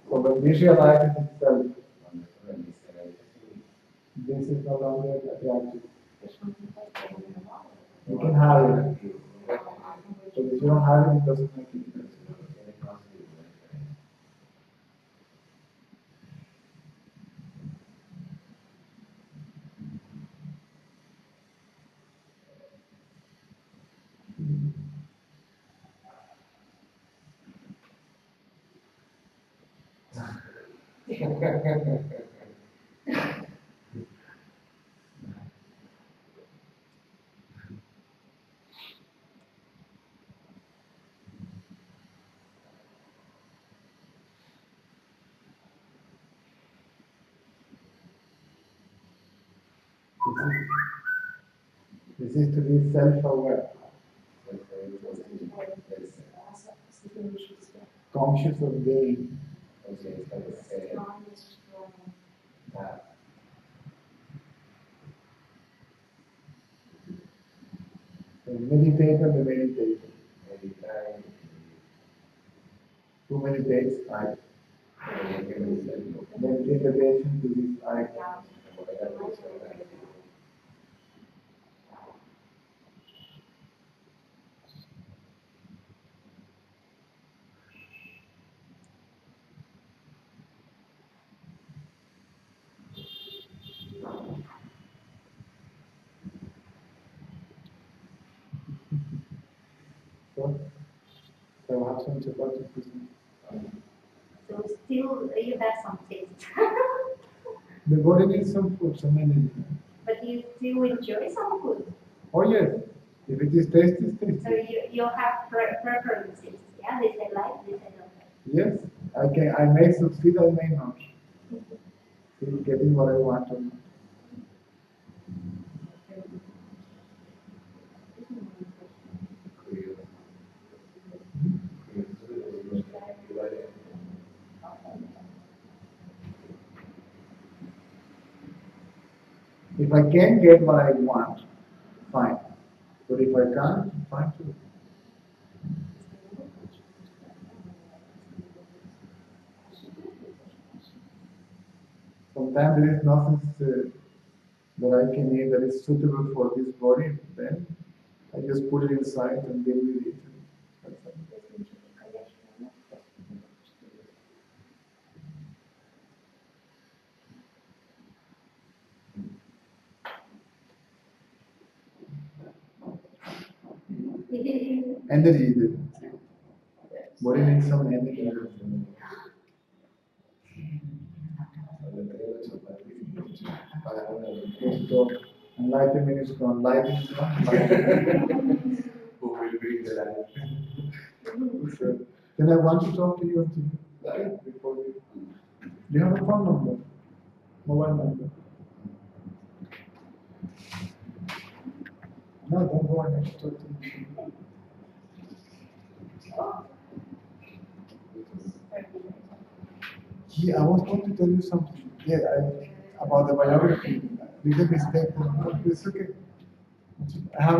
So when visualizes itself, this is no longer attractive. You can have it. So if you don't have it, it doesn't make it. This is to be self-aware, conscious of being. The meditator, the meditator. Who meditates? I. Then pay attention to this I. So have some chapati.
So still you have some taste.
The body needs some food, some energy.
But you still enjoy some food.
Oh yes, if it is tasty, it's tasty.
So you have preferences, yeah? They say like, they say no.
Yes, I may succeed, I may not. In getting what I want or not. If I can get what I want, fine. But if I can't, fine too. Sometimes there is nothing that I can eat that is suitable for this body, then I just put it inside and deal with it. That's it. Energy. Body needs some energy. So enlightenment is gone. Light is gone. Who will bring the light? So, then I want to talk to you until light before we. Do you have a phone number? Mobile number? No, don't go and talk to me. Yeah, I was going to tell you something. Yeah, about the biography. Big mistake. It's okay. I have